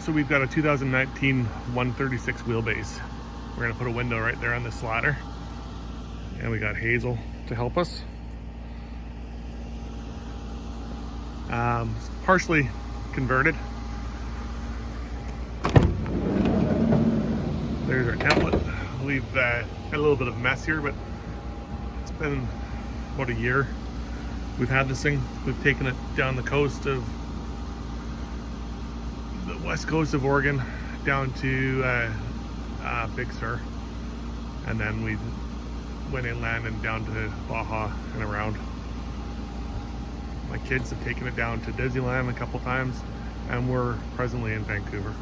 So we've got a 2019 136 wheelbase. We're gonna put a window right there on this ladder. And we got Hazel to help us. Partially converted. There's our template. We've got a little bit of a mess here, but it's been about a year we've had this thing. We've taken it down the coast of the west coast of Oregon down to Big Sur, and then we went inland and down to Baja and around. My kids have taken it down to Disneyland a couple times, and we're presently in Vancouver.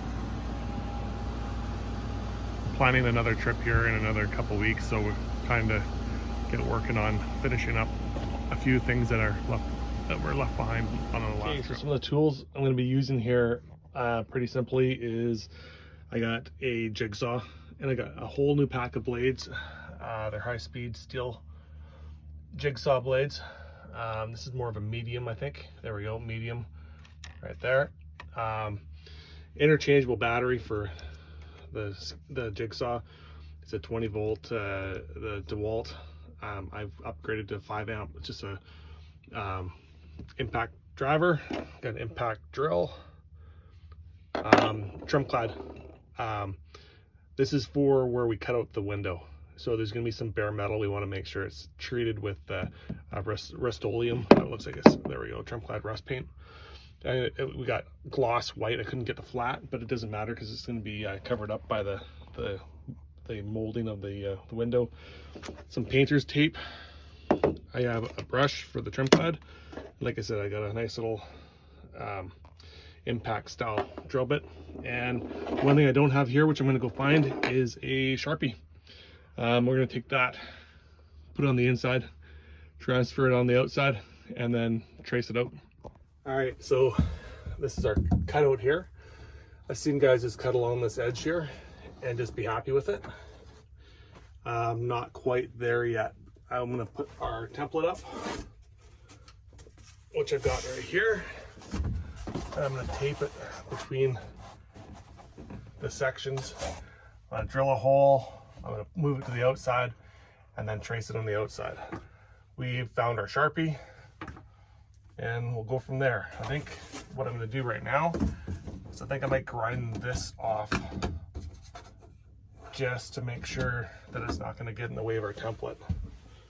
Planning another trip here in another couple weeks, so we're trying to get working on finishing up a few things that were left behind on the last trip. Some of the tools I'm going to be using here, pretty simply, is I got a jigsaw and I got a whole new pack of blades. They're high-speed steel jigsaw blades. This is more of a medium, I think. There we go, medium, right there. Interchangeable battery for the jigsaw. It's a 20 volt, the DeWalt. I've upgraded to 5 amp. It's just a impact driver. Got an impact drill. Trim clad. This is for where we cut out the window. So there's going to be some bare metal. We want to make sure it's treated with Rust-Oleum. That looks like it's, there we go, trim clad rust paint. We got gloss white. I couldn't get the flat, but it doesn't matter because it's going to be covered up by the molding of the window. Some painter's tape. I have a brush for the trim clad. Like I said, I got a nice little impact style drill bit. And one thing I don't have here, which I'm going to go find, is a Sharpie. We're going to take that, put it on the inside, transfer it on the outside, and then trace it out. All right, so this is our cutout here. I've seen guys just cut along this edge here and just be happy with it. Not quite there yet. I'm gonna put our template up, which I've got right here. And I'm gonna tape it between the sections. I'm gonna drill a hole, I'm gonna move it to the outside, and then trace it on the outside. We've found our Sharpie, and we'll go from there. I think what I'm going to do right now is I think I might grind this off just to make sure that it's not going to get in the way of our template.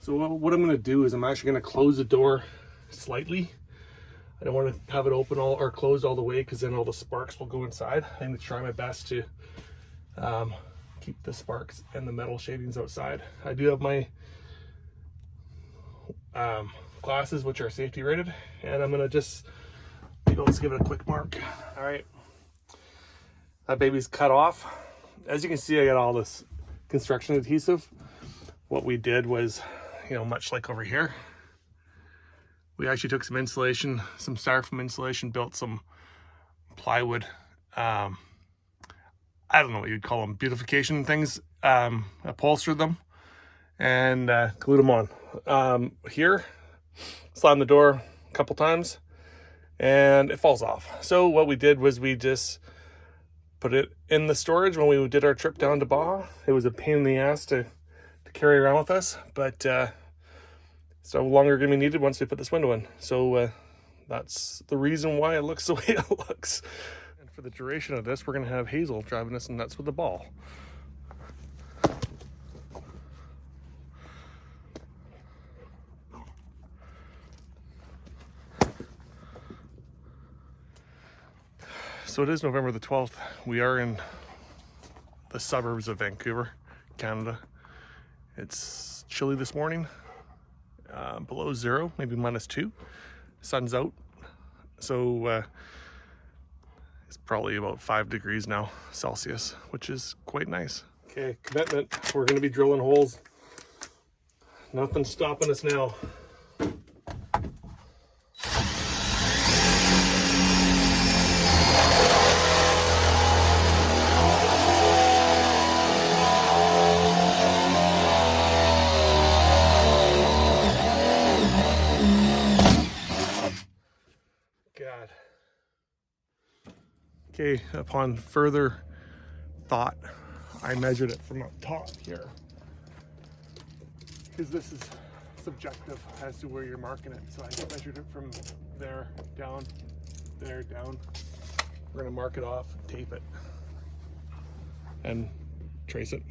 So what I'm going to do is I'm actually going to close the door slightly. I don't want to have it open or closed all the way, because then all the sparks will go inside. I'm going to try my best to keep the sparks and the metal shavings outside. I do have my glasses, which are safety rated, and I'm gonna just, let's give it a quick mark. All right, that baby's cut off. As you can see, I got all this construction adhesive. What we did was, much like over here, we actually took some insulation, some styrofoam insulation, built some plywood, I don't know what you'd call them, beautification things, upholstered them, and glued them on. Here, slammed the door a couple times, and it falls off. So what we did was we just put it in the storage when we did our trip down to Baja. It was a pain in the ass to carry around with us, but it's no longer going to be needed once we put this window in. So that's the reason why it looks the way it looks. And for the duration of this, we're going to have Hazel driving us nuts with the ball. So it is November the 12th. We are in the suburbs of Vancouver, Canada. It's chilly this morning, below zero, maybe -2. Sun's out, so it's probably about 5 degrees now Celsius, which is quite nice. Okay, commitment. We're going to be drilling holes. Nothing's stopping us now. Okay, upon further thought, I measured it from up top here, because this is subjective as to where you're marking it. So I measured it from there down, there down. We're gonna mark it off, tape it, and trace it.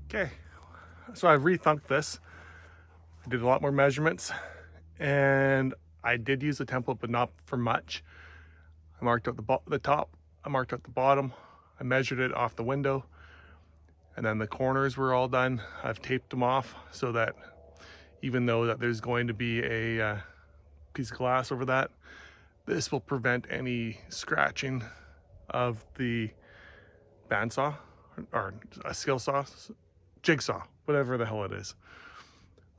Okay, so I've rethunked this. I did a lot more measurements, and I did use a template, but not for much. I marked out the top, I marked out the bottom, I measured it off the window, and then the corners were all done. I've taped them off so that even though that there's going to be a piece of glass over that, this will prevent any scratching of the bandsaw or a skill saw, jigsaw, whatever the hell it is.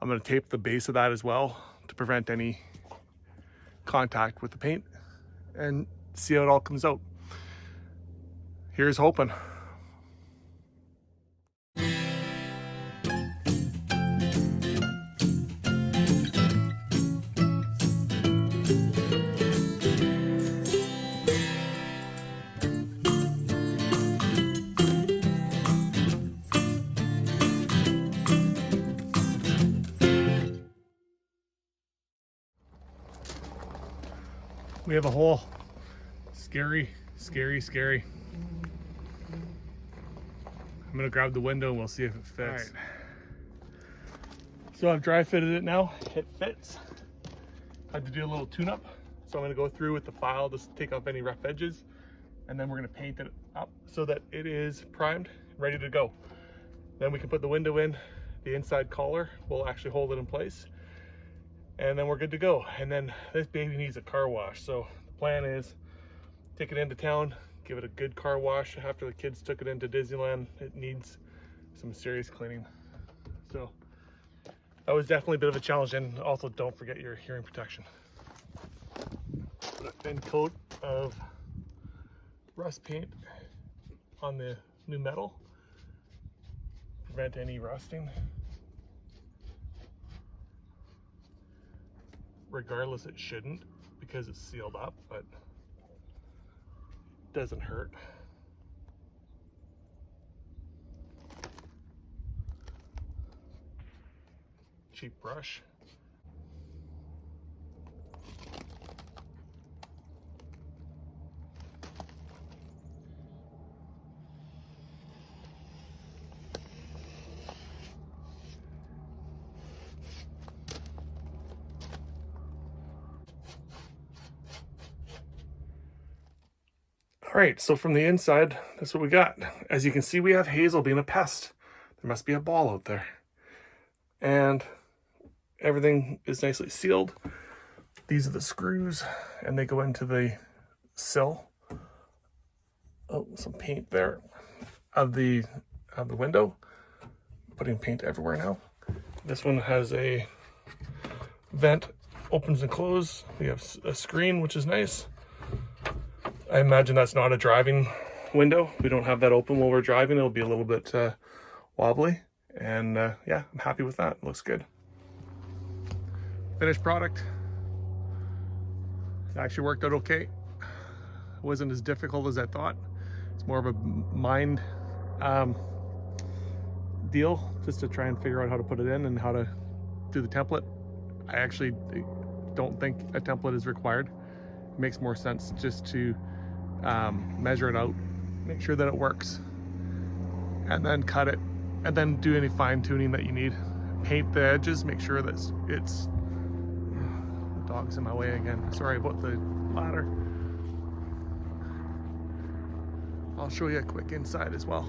I'm going to tape the base of that as well to prevent any contact with the paint and see how it all comes out. Here's hoping. We have a hole. Scary, scary, scary. I'm gonna grab the window and we'll see if it fits. All right. So I've dry fitted it now. It fits. I had to do a little tune-up. So I'm gonna go through with the file, just take off any rough edges, and then we're gonna paint it up so that it is primed, ready to go. Then we can put the window in. The inside collar will actually hold it in place. And then we're good to go. And then this baby needs a car wash. So the plan is take it into town, give it a good car wash. After the kids took it into Disneyland, it needs some serious cleaning. So that was definitely a bit of a challenge. And also don't forget your hearing protection. Put a thin coat of rust paint on the new metal, prevent any rusting. Regardless, it shouldn't because it's sealed up, but it doesn't hurt. Cheap brush. All right, so from the inside, that's what we got. As you can see, we have Hazel being a pest. There must be a ball out there. And everything is nicely sealed. These are the screws, and they go into the sill. Oh, some paint there of the window. Putting paint everywhere now. This one has a vent, opens and closes. We have a screen, which is nice. I imagine that's not a driving window. We don't have that open while we're driving. It'll be a little bit wobbly. And yeah, I'm happy with that. It looks good. Finished product. It actually worked out okay. It wasn't as difficult as I thought. It's more of a mind deal, just to try and figure out how to put it in and how to do the template. I actually don't think a template is required. It makes more sense just to measure it out, make sure that it works, and then cut it, and then do any fine tuning that you need. Paint the edges, make sure that it's the dog's in my way again. Sorry about the ladder. I'll show you a quick inside as well.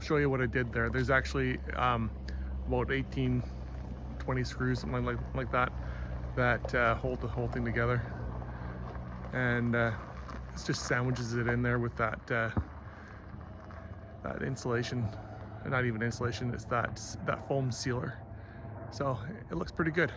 Show you what I did there. There's actually about 18, 20 screws, something like that, that hold the whole thing together. And it just sandwiches it in there with that that insulation, not even insulation, it's that foam sealer. So it looks pretty good.